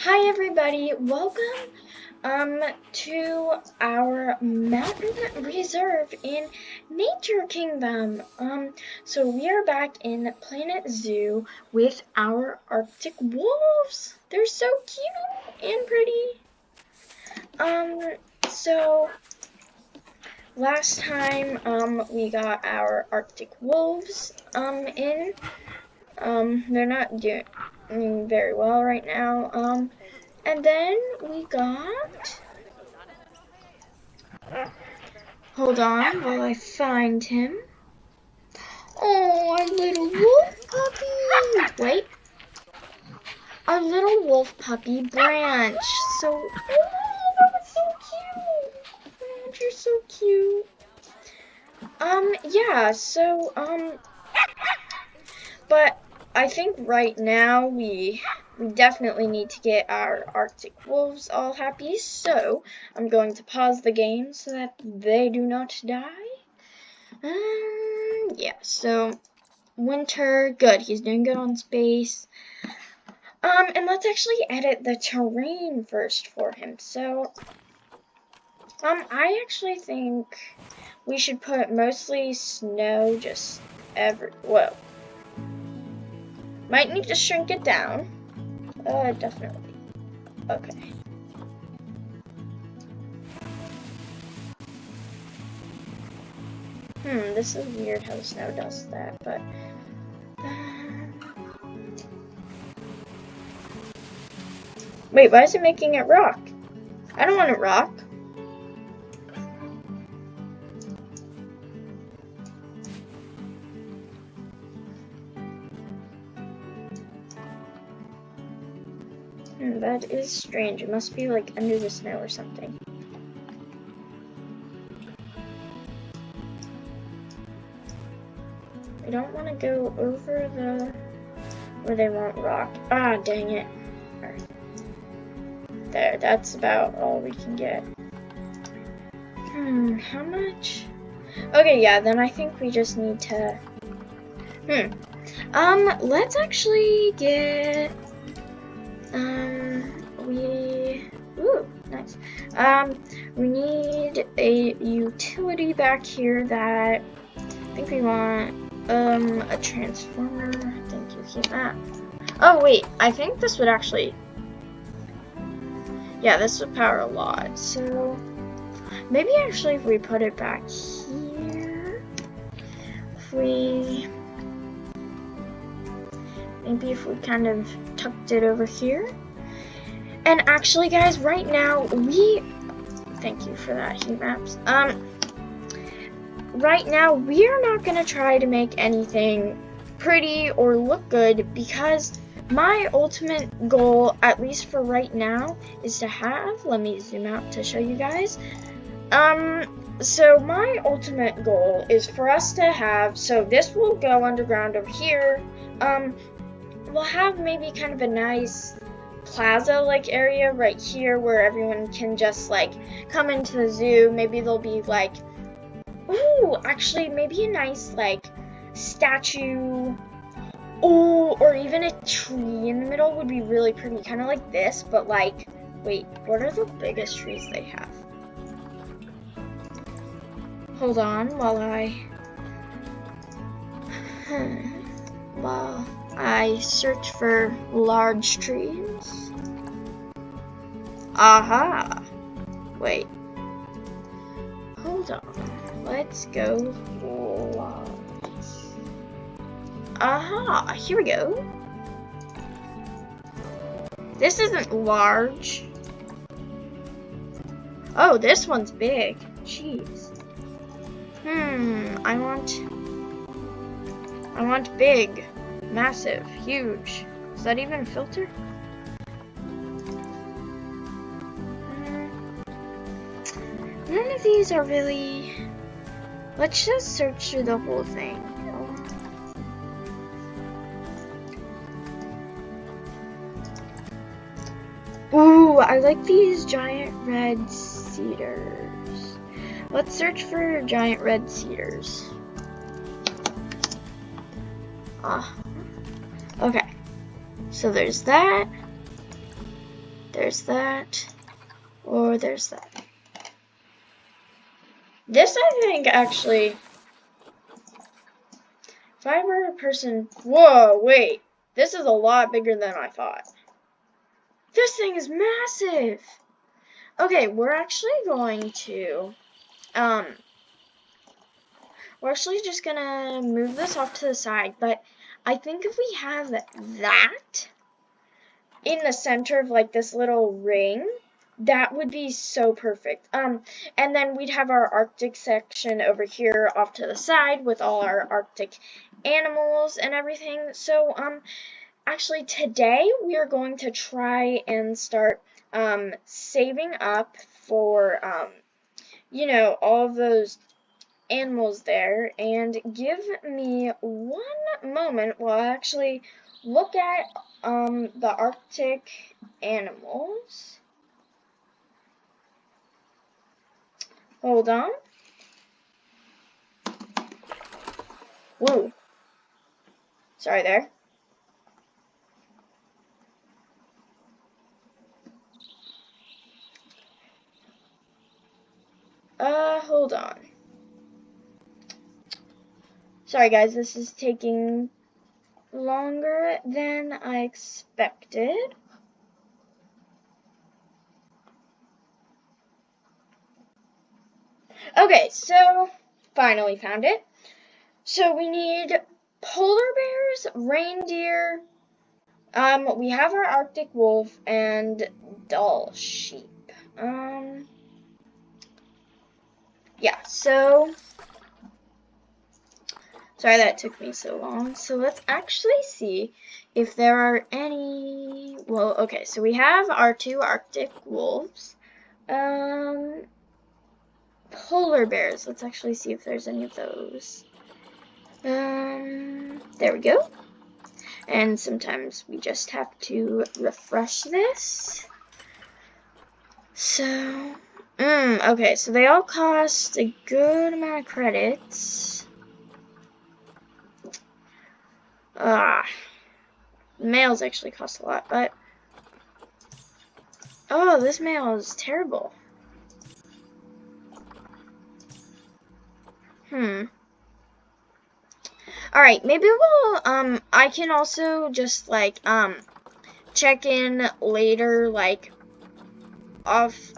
Hi everybody, welcome to our mountain reserve in Nature Kingdom. So we are back in Planet Zoo with our Arctic wolves. They're so cute and pretty. So last time we got our Arctic wolves in. They're not doing very well right now. And then we got, hold on while I find him. Oh, our little wolf puppy. Wait. Our little wolf puppy, Branch. Oh, that was so cute. Branch, you're so cute. Yeah, but I think right now we definitely need to get our Arctic wolves all happy, so I'm going to pause the game so that they do not die. Yeah, so Winter, good, he's doing good on space. And let's actually edit the terrain first for him. So, I actually think we should put mostly snow just whoa. Might need to shrink it down. Definitely. Okay. This is weird how the snow does that, but... Wait, why is it making it rock? I don't want it rock. That is strange. It must be like under the snow or something. I don't want to go over where they want rock. Ah, dang it. Right. There, that's about all we can get. How much? Okay, yeah, then I think we just need to... let's actually get... Ooh, nice. We need a utility back here that... I think we want, a transformer. Thank you, heat map. Oh, wait, I think this would actually... Yeah, this would power a lot, so... Maybe actually if we put it back here... Maybe if we kind of tucked it over here. And actually, guys, right now, thank you for that, heat maps. Right now, we are not going to try to make anything pretty or look good because my ultimate goal, at least for right now, is to have, let me zoom out to show you guys. So my ultimate goal is for us to have, so this will go underground over here. We'll have maybe kind of a nice plaza-like area right here where everyone can just like come into the zoo. Maybe there'll be like, ooh, actually maybe a nice like statue, or even a tree in the middle would be really pretty, kind of like this, but like, wait, what are the biggest trees they have? Hold on while I search for large trees. Aha! Wait. Hold on. Let's go large. Aha! Here we go. This isn't large. Oh, this one's big. Jeez. I want big. Massive, huge. Is that even a filter? None of these are really... Let's just search through the whole thing. Ooh, I like these giant red cedars. Let's search for giant red cedars. Okay, so there's that. There's that. Or there's that. This, I think, actually... If I were a person... Whoa, wait. This is a lot bigger than I thought. This thing is massive! Okay, we're actually going to... We're actually just gonna move this off to the side, but I think if we have that in the center of like this little ring, that would be so perfect. And then we'd have our Arctic section over here off to the side with all our Arctic animals and everything. So, actually today we are going to try and start, saving up for, you know, all of those animals there, and give me one moment while I actually look at the Arctic animals. Hold on. Woo. Sorry there. Hold on. Sorry guys, this is taking longer than I expected. Okay, so finally found it. So we need polar bears, reindeer, we have our Arctic wolf and Dall sheep. Yeah, so sorry that it took me so long. So let's actually see if there are any, well, okay, so we have our 2 Arctic wolves. Polar bears, let's actually see if there's any of those. There we go. And sometimes we just have to refresh this. So, okay, so they all cost a good amount of credits. Males actually cost a lot, but... Oh, this male is terrible. Alright, maybe we'll, I can also just, like, check in later, like, off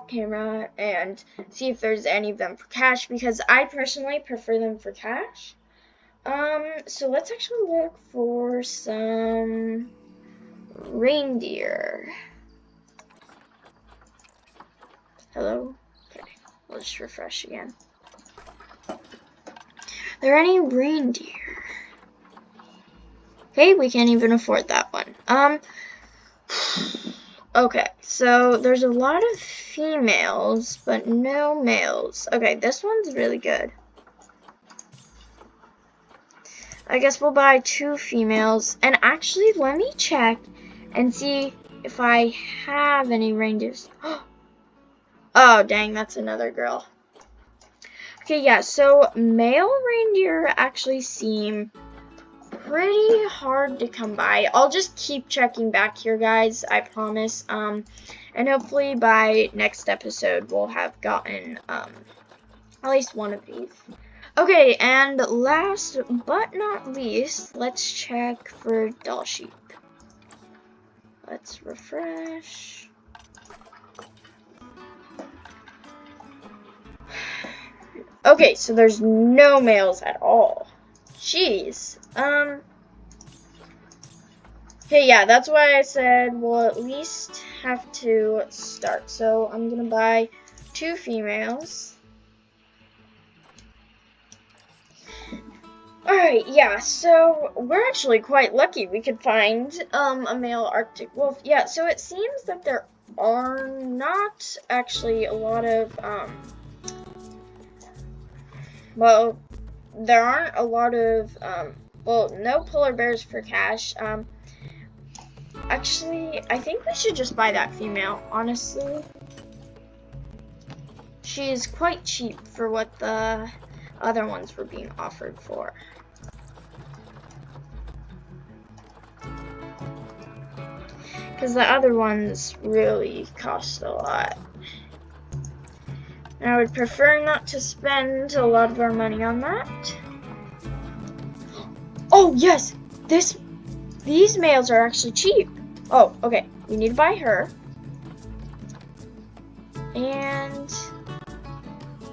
camera and see if there's any of them for cash, because I personally prefer them for cash. So let's actually look for some reindeer. Hello? Okay, we'll just refresh again. Are there any reindeer? Okay, we can't even afford that one. Okay, so there's a lot of females, but no males. Okay, this one's really good. I guess we'll buy 2 females. And actually, let me check and see if I have any reindeers. Oh, dang, that's another girl. Okay, yeah, so male reindeer actually seem pretty hard to come by. I'll just keep checking back here, guys, I promise. And hopefully by next episode we'll have gotten at least one of these. Okay, and last but not least, let's check for Dall sheep. Let's refresh. Okay, so there's no males at all. Jeez. Okay, yeah, that's why I said we'll at least have to start. So I'm gonna buy 2 females. Alright, yeah, so we're actually quite lucky we could find a male Arctic wolf. Yeah, so it seems that there are not actually a lot of well, there aren't a lot of well, no polar bears for cash. Actually, I think we should just buy that female, honestly. She's quite cheap for what the other ones were being offered for. because the other ones really cost a lot. I would prefer not to spend a lot of our money on that. Oh yes, these males are actually cheap. Oh, okay, we need to buy her. And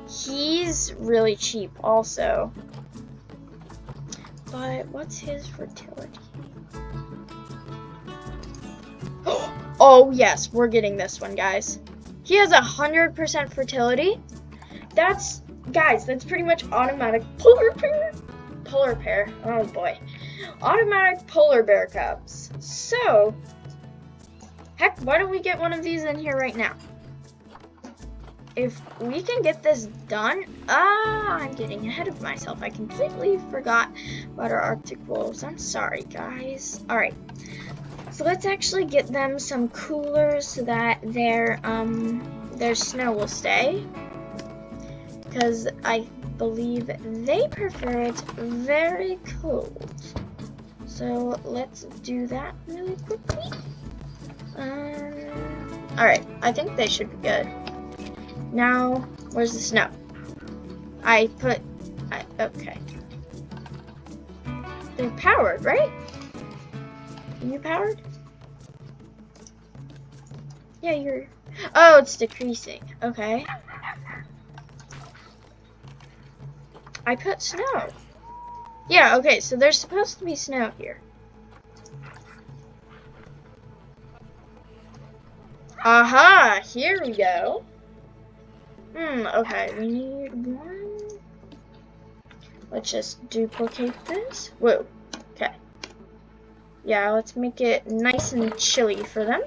he's really cheap also. But what's his fertility? Oh yes, we're getting this one, guys. He has 100% fertility. That's, guys, that's pretty much automatic polar bear. Oh boy, automatic polar bear cubs. So, heck, why don't we get one of these in here right now? If we can get this done, I'm getting ahead of myself. I completely forgot about our Arctic wolves. I'm sorry, guys. All right. So let's actually get them some coolers so that their snow will stay, because I believe they prefer it very cold. So let's do that really quickly. All right, I think they should be good. Now, where's the snow? Okay. They're powered, right? Are you powered? Yeah, you're... Oh, it's decreasing. Okay. I put snow. Yeah, okay, so there's supposed to be snow here. Aha! Here we go. Okay, we need one. Let's just duplicate this. Whoa. Okay. Yeah, let's make it nice and chilly for them,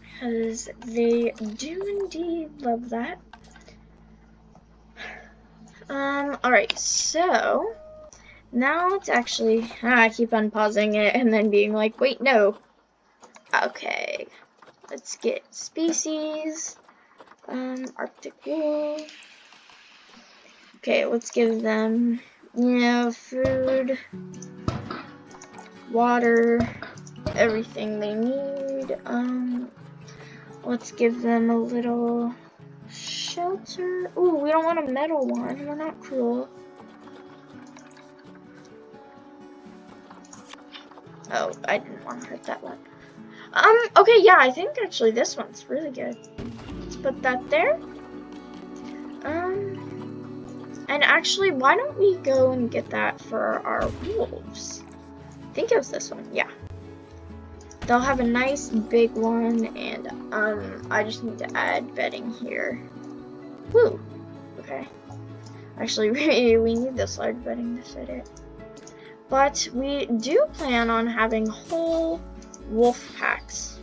because they do indeed love that. Alright, so now let's actually, I keep unpausing it and then being like, wait, no. Okay, let's get species, Arctic wolf. Okay, let's give them, food, water, everything they need. Let's give them a little shelter. Ooh, we don't want a metal one. We're not cruel. Oh, I didn't want to hurt that one. Okay, yeah, I think actually this one's really good. Let's put that there. And actually, why don't we go and get that for our wolves? I think it was this one, yeah. They'll have a nice big one, and I just need to add bedding here. Woo! Okay. Actually, we need this large bedding to fit it. But we do plan on having whole wolf packs.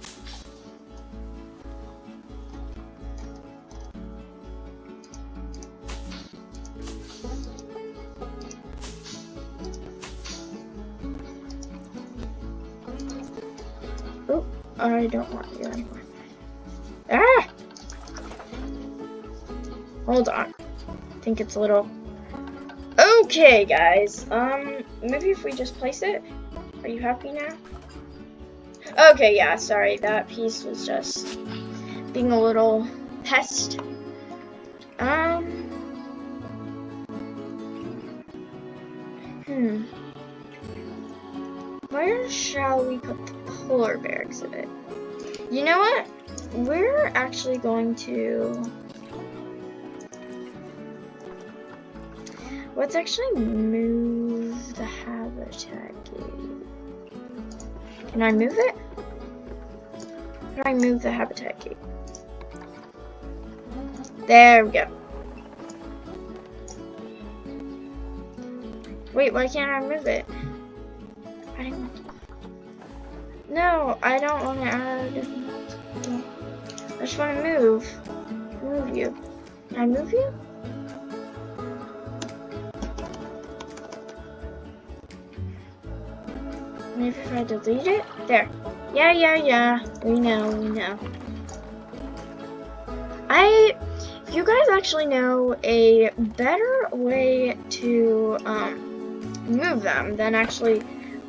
Oh, I don't want you anymore. Ah! Hold on. I think it's a little... Okay, guys. Maybe if we just place it? Are you happy now? Okay, yeah, sorry. That piece was just being a little pest. Where shall we put the polar bear exhibit? You know what? We're actually going to... Let's actually move the habitat gate. Can I move it? Can I move the habitat gate? There we go. Wait, why can't I move it? I didn't want to. No, I don't want to add. I just want to move. Move you. Can I move you? Maybe if I delete it? There. Yeah. We know. If you guys actually know a better way to move them than actually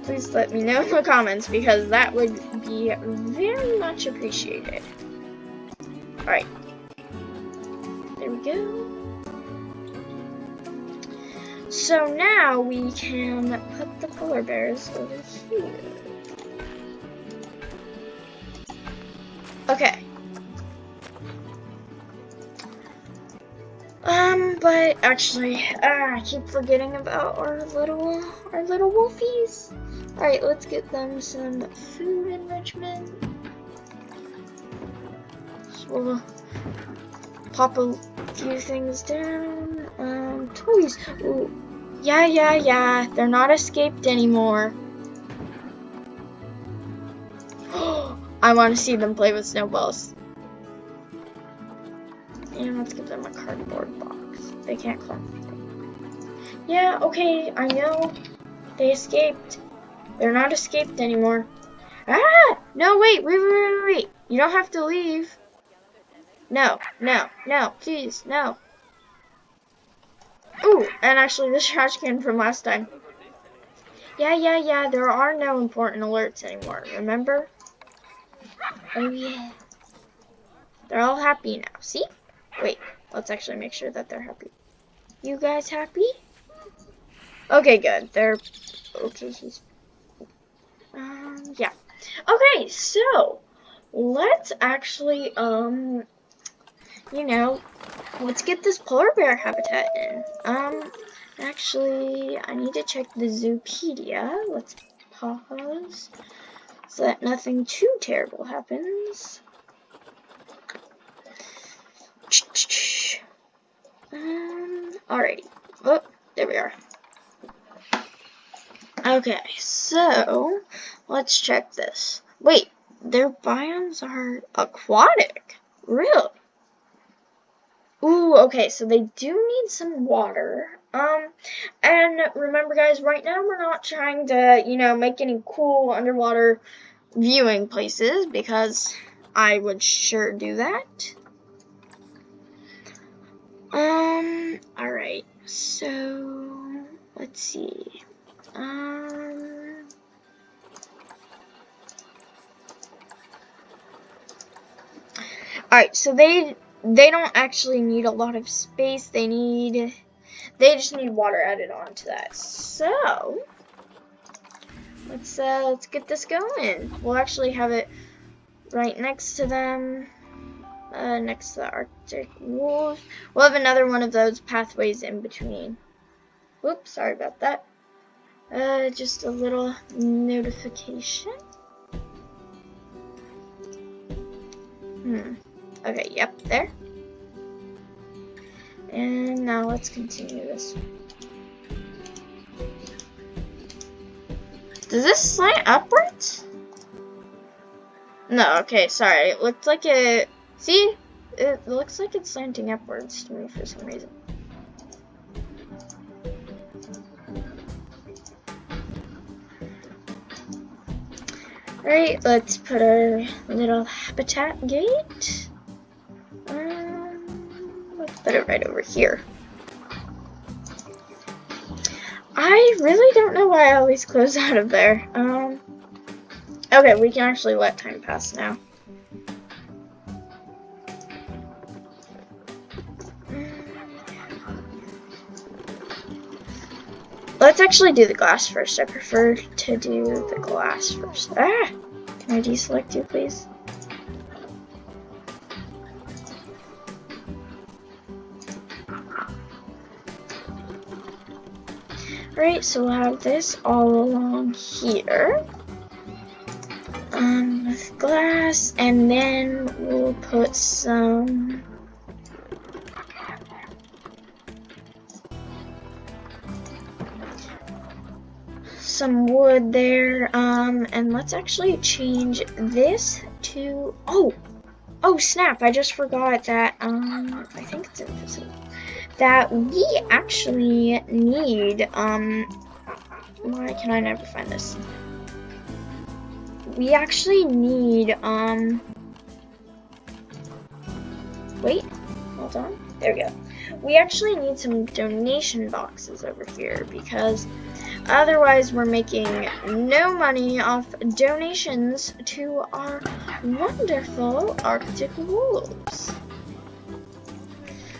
please let me know in the comments because that would be very much appreciated. Alright. There we go. So now we can put the polar bears over here. Okay. But actually, I keep forgetting about our little wolfies. Alright, let's get them some food enrichment. So we'll pop a few things down. Toys. Ooh. Yeah. They're not escaped anymore. I want to see them play with snowballs. And let's give them a cardboard box. They can't climb anything. Yeah, okay, I know. They escaped. They're not escaped anymore. Ah! No, wait. You don't have to leave. No, please, no. Ooh, and actually the trash can from last time. Yeah, there are no important alerts anymore, remember? Oh yeah. They're all happy now, see? Wait, let's actually make sure that they're happy. You guys happy? Okay, good. They're okay. Yeah. Okay, so let's actually let's get this polar bear habitat in. Actually, I need to check the Zoopedia. Let's pause so that nothing too terrible happens. Alrighty. Oh, there we are. Okay, so let's check this. Wait, their biomes are aquatic. Really? Ooh, okay, so they do need some water. And remember guys, right now we're not trying to, make any cool underwater viewing places because I would sure do that. Alright, so let's see. Alright, so they don't actually need a lot of space. They just need water added on to that. So let's get this going. We'll actually have it right next to them, next to the Arctic wolves. We'll have another one of those pathways in between. Whoops, sorry about that. Just a little notification. Okay, yep, there. And now let's continue this. Does this slant upwards? No, okay, sorry. It looked like it. See? It looks like it's slanting upwards to me for some reason. Alright, let's put our little habitat gate. Let's put it right over here. I really don't know why I always close out of there. Okay, we can actually let time pass now. Let's actually do the glass first. I prefer to do the glass first. Ah! Can I deselect you, please? Alright, so we'll have this all along here. With glass, and then we'll put some wood there, and let's actually change this to, oh snap, I just forgot that, I think it's invisible, that we actually need, why can I never find this? We actually need, wait, hold on, there we go. We actually need some donation boxes over here because Otherwise, we're making no money off donations to our wonderful Arctic wolves.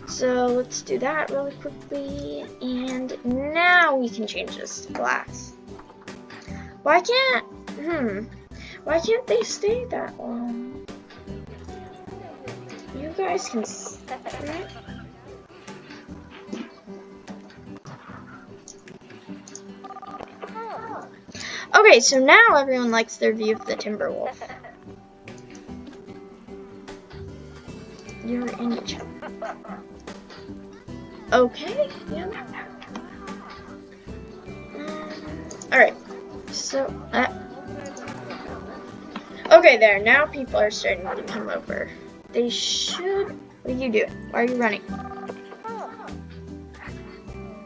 So let's do that really quickly, and now we can change this to glass. Why can't they stay that long? You guys can stay. Okay, so now everyone likes their view of the Timberwolf. You're in each other. Okay, yeah. Alright, so, okay, there, now people are starting to come over. They should, what are you doing? Why are you running?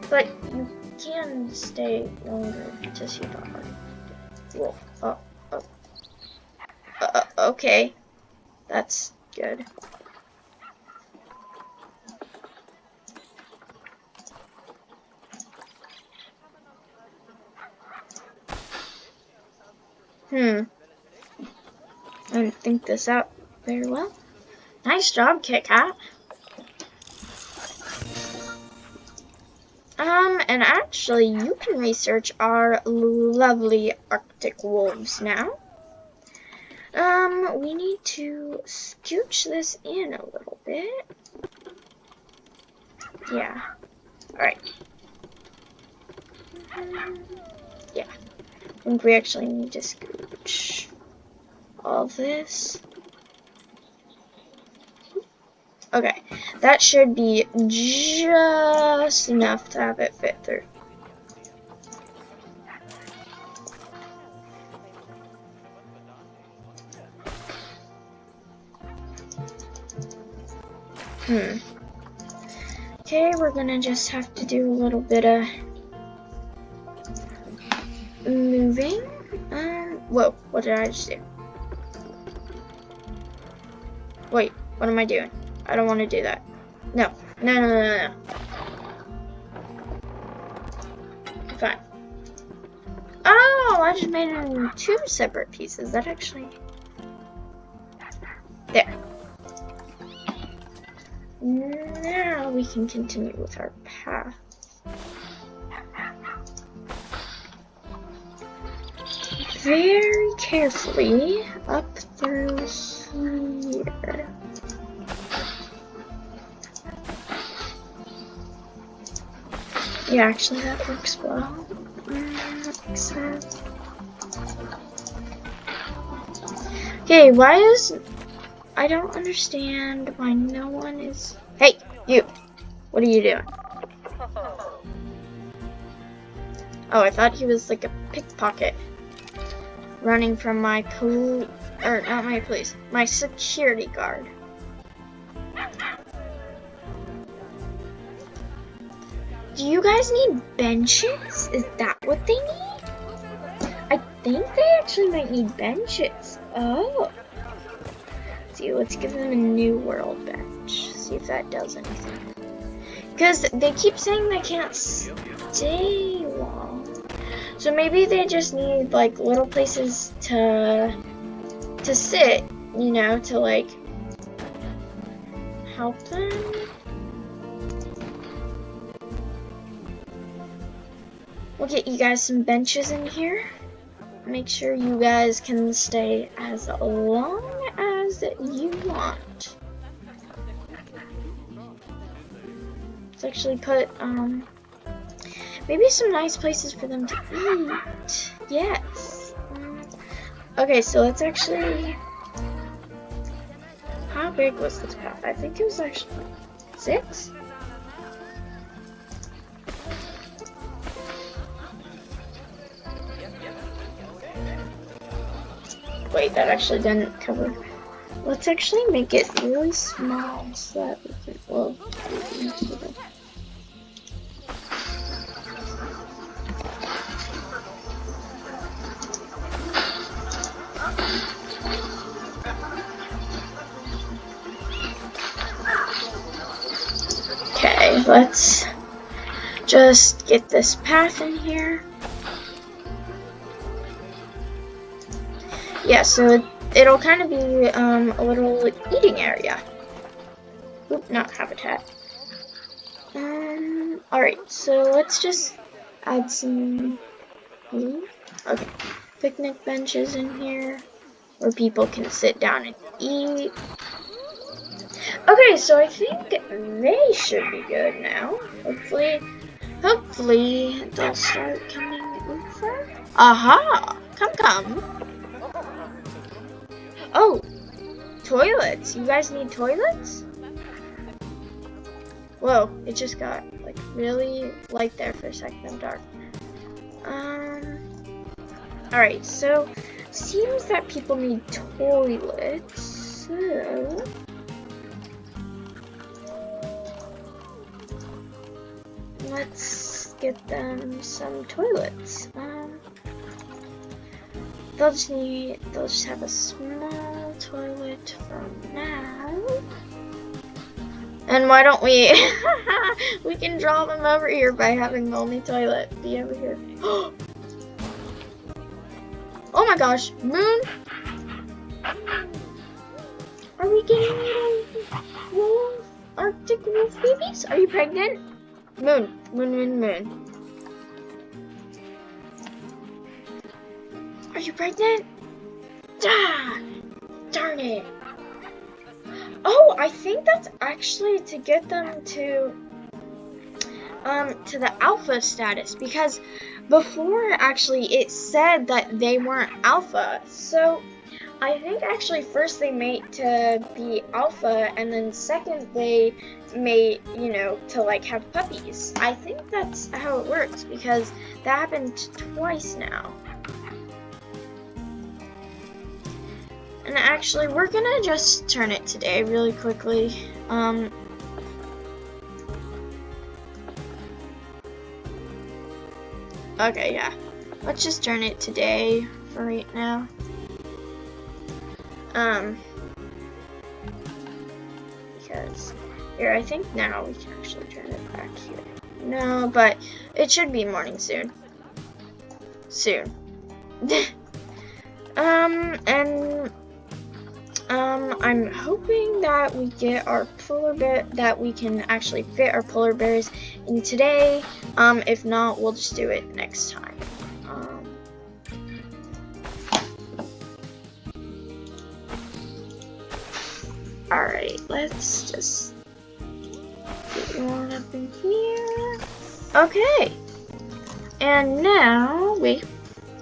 But you can stay longer to see the heart. Whoa, okay, that's good. I didn't think this out very well. Nice job, Kit Kat. And actually, you can research our lovely Arctic wolves now. We need to scooch this in a little bit. Yeah. Alright. Yeah. I think we actually need to scooch all this. Okay, that should be just enough to have it fit through. Okay, we're gonna just have to do a little bit of moving. Whoa, what did I just do? Wait, what am I doing? I don't want to do that. No. Fine. Oh, I just made it in 2 separate pieces. That actually... There. Now we can continue with our path. Very carefully up through here. Yeah, actually that works well. Okay, why is... I don't understand why no one is... Hey, you! What are you doing? Oh, I thought he was like a pickpocket. Running from my my security guard. Do you guys need benches? Is that what they need? I think they actually might need benches. Oh. Let's give them a new world bench. See if that does anything. Because they keep saying they can't stay long. So maybe they just need like little places to sit, you know, to like help them. We'll get you guys some benches in here. Make sure you guys can stay as long as you want. Let's actually put maybe some nice places for them to eat. Yes. Okay, so let's actually... How big was this path? I think it was actually 6? Wait, that actually didn't cover. Let's actually make it really small so that we can... Well, okay, let's just get this path in here. yeah, so it'll kind of be a little eating area. Oop, not habitat. Alright, so let's just add some okay, picnic benches in here where people can sit down and eat. Okay, so I think they should be good now. Hopefully they'll start coming over. Aha! Come. Oh, toilets. You guys need toilets? Whoa, it just got like really light there for a second and dark. Alright, so seems that people need toilets. So let's get them some toilets. They'll just have a small toilet for now. And why don't we we can draw them over here by having the only toilet be over here. Oh my gosh, Moon! Are we getting little wolf, Arctic wolf babies? Are you pregnant? Moon. Are you pregnant? Ah, darn it. Oh, I think that's actually to get them to the alpha status, because before actually it said that they weren't alpha. So I think actually first they mate to be alpha, and then second they mate, you know, to like have puppies. I think that's how it works, because that happened twice now. And actually we're gonna just turn it today really quickly. Okay, yeah. Let's just turn it today for right now. Because here, I think now we can actually turn it back here. No, but it should be morning soon. I'm hoping that we get our polar bear, that we can actually fit our polar bears in today. If not, we'll just do it next time. Alright, let's just get one up in here. Okay. And now, wait.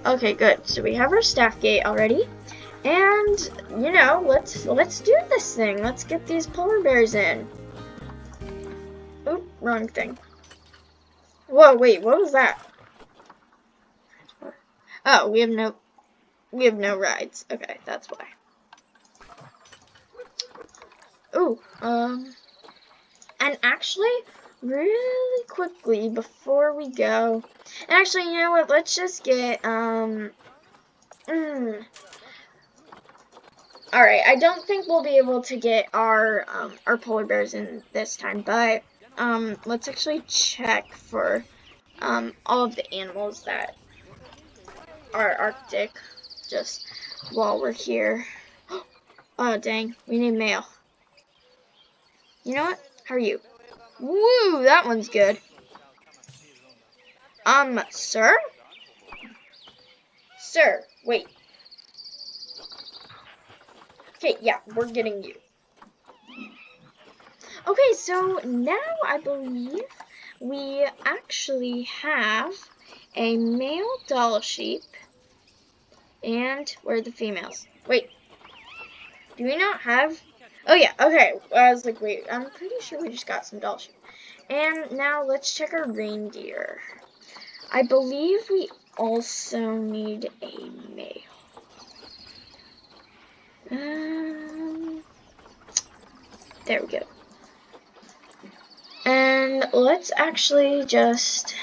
Okay, good. So we have our staff gate already. And, you know, let's do this thing. Let's get these polar bears in. Oop, wrong thing. Whoa, wait, what was that? Oh, we have no rides. Okay, that's why. Ooh, and actually, really quickly before we go, and actually, you know what? Let's just get Alright, I don't think we'll be able to get our polar bears in this time, but let's actually check for all of the animals that are Arctic just while we're here. Oh dang, we need male. You know what? How are you? Woo, that one's good. Sir? Sir, wait. Okay, yeah, we're getting you. Okay, so now I believe we actually have a male doll sheep. And where are the females? Wait, do we not have? Oh yeah, okay. I was like, wait, I'm pretty sure we just got some doll sheep. And now let's check our reindeer. I believe we also need a male. There we go. And let's actually just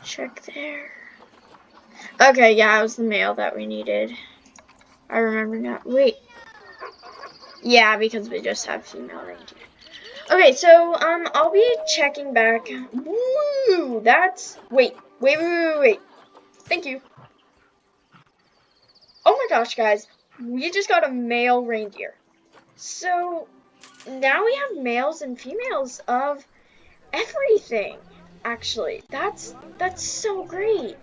check there. Okay, yeah, it was the male that we needed. I remember now. Wait. Yeah, because we just have female reindeer. Okay, so I'll be checking back. Woo! That's wait. Thank you. gosh, guys, we just got a male reindeer. So now we have males and females of everything. Actually, that's so great.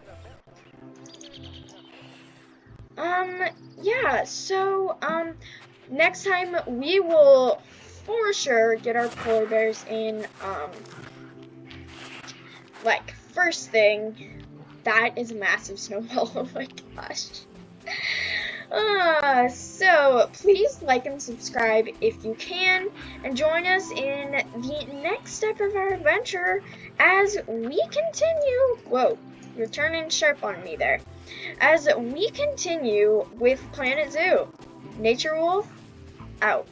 Yeah, so next time we will for sure get our polar bears in like first thing. That is a massive snowball. Oh my gosh. So please like and subscribe if you can, and join us in the next step of our adventure as we continue. Whoa, you're turning sharp on me there. As we continue with Planet Zoo. Nature Wolf, out.